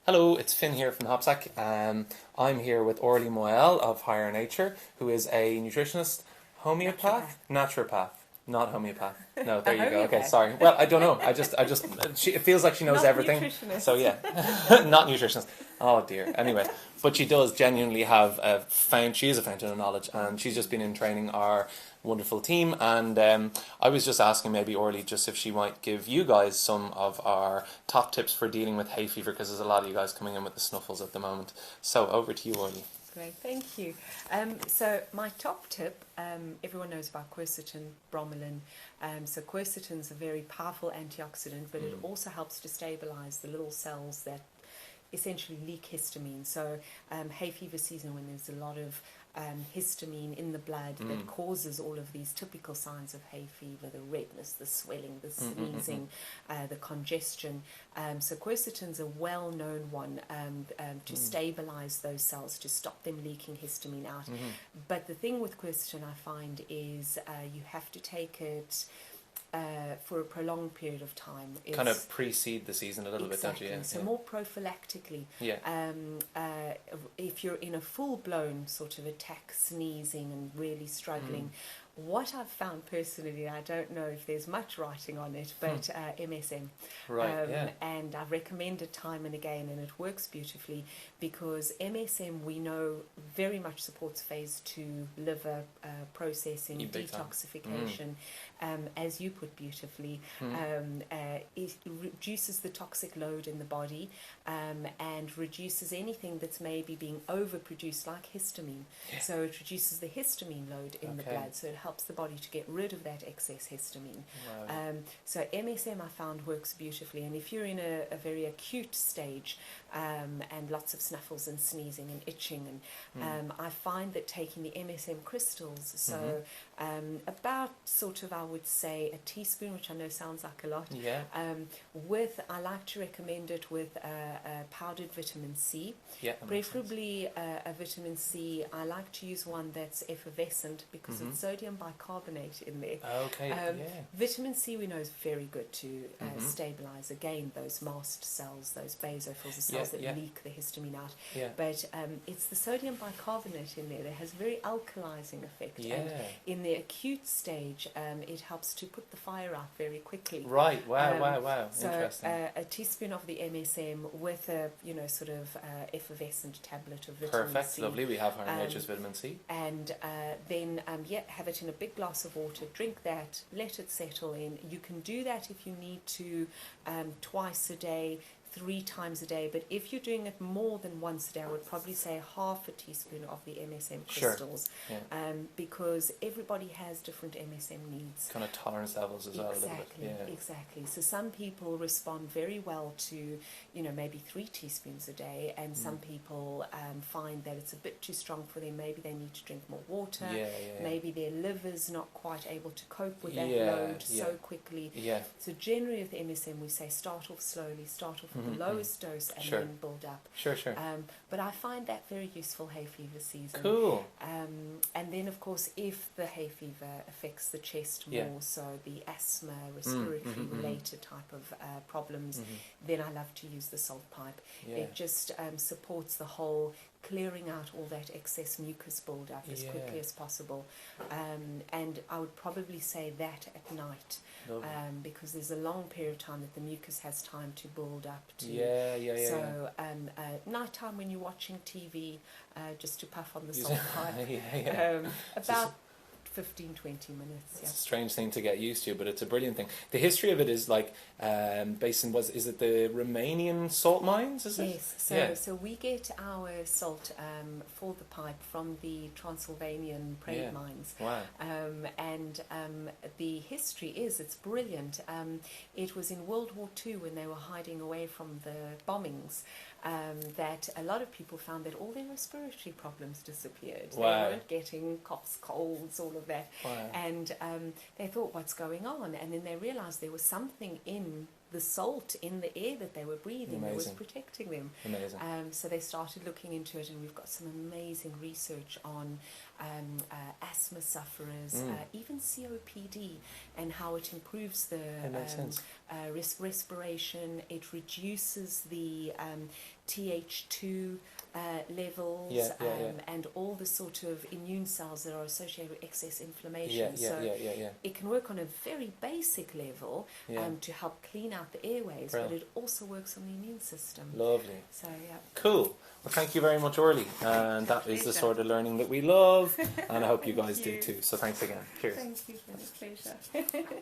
Hello, it's Finn here from Hopsack. I'm here with Orly Moyal of Higher Nature, who is a nutritionist, homeopath, naturopath, not homeopath. No, there you go. Okay, sorry. Well, I don't know. It feels like she knows not everything. Nutritionist. So yeah, not nutritionist. Oh dear. Anyway, but she does genuinely have she is a fountain of knowledge, and she's just been in training our wonderful team. And I was just asking maybe Orly just if she might give you guys some of our top tips for dealing with hay fever, because there's a lot of you guys coming in with the snuffles at the moment. So over to you, Orly. Great, thank you. So my top tip, everyone knows about quercetin, bromelain. So quercetin's a very powerful antioxidant, but it also helps to stabilize the little cells that essentially leak histamine. So hay fever season, when there's a lot of histamine in the blood that causes all of these typical signs of hay fever, the redness, the swelling, the sneezing, the congestion. So quercetin's a well-known one to stabilize those cells, to stop them leaking histamine out. But the thing with quercetin, I find, is you have to take it for a prolonged period of time. Kind of precede the season a little bit, don't you? Yeah. So more prophylactically. Yeah. If you're in a full-blown sort of attack, sneezing and really struggling, what I've found personally, I don't know if there's much writing on it, but MSM. Right, yeah. And I've recommended time and again, and it works beautifully, because MSM, we know, very much supports phase 2 liver processing, detoxification, as you put beautifully. It reduces the toxic load in the body, and reduces anything that's maybe being overproduced, like histamine. Yeah. So it reduces the histamine load in the blood, so it helps the body to get rid of that excess histamine. Wow. So MSM, I found, works beautifully. And if you're in a very acute stage, and lots of snuffles and sneezing and itching, and I find that taking the MSM crystals, so about sort of, I would say, a teaspoon, which I know sounds like a lot, I like to recommend it with powdered vitamin C, preferably a vitamin C. I like to use one that's effervescent, because it's sodium bicarbonate in there. Vitamin C, we know, is very good to stabilize, again, those mast cells, those basophils, the cells that leak the histamine out. But it's the sodium bicarbonate in there that has a very alkalizing effect. And in the acute stage, it helps to put the fire out very quickly. Right. Wow. So interesting. A teaspoon of the MSM with a sort of effervescent tablet of vitamin C. Perfect. Lovely. We have Higher Nature's vitamin C. And then have it in a big glass of water. Drink that. Let it settle in. You can do that if you need to, twice a day, 3 times a day, but if you're doing it more than once a day, I would probably say half a teaspoon of the MSM crystals, because everybody has different MSM needs. Kind of tolerance levels as well. A little bit. Exactly. So some people respond very well to, maybe 3 teaspoons a day, and some people find that it's a bit too strong for them. Maybe they need to drink more water. Maybe their liver's not quite able to cope with that load so quickly. So generally with MSM, we say start off slowly, start off with the lowest dose, and then build up. Sure. But I find that very useful hay fever season. Cool. And then, of course, if the hay fever affects the chest more, so the asthma, respiratory related type of problems, then I love to use the salt pipe. It just supports the whole clearing out all that excess mucus build-up as quickly as possible. And I would probably say that at night, because there's a long period of time that the mucus has time to build up. So nighttime when you're watching TV, just to puff on the salt pipe, about 15-20 minutes. It's a strange thing to get used to, but it's a brilliant thing. The history of it is like based in, is it the Romanian salt mines, is it? Yes, so we get our salt for the pipe from the Transylvanian Prague mines. Wow. And the history is, it's brilliant. It was in World War II, when they were hiding away from the bombings, that a lot of people found that all their respiratory problems disappeared. Wow. They weren't getting coughs, colds, all of that. Wow. And they thought, what's going on? And then they realized there was something in the salt in the air that they were breathing that was protecting them. Amazing. So they started looking into it, and we've got some amazing research on asthma sufferers, even COPD, and how it improves the respiration. It reduces the Th2 levels, and all the sort of immune cells that are associated with excess inflammation. It can work on a very basic level to help clean out the airways, but it also works on the immune system. Lovely. So, Cool. Well, thank you very much, Orly. And that is the sort of learning that we love, and I hope you guys do too. So thanks again. Cheers. Thank you, it's been a pleasure.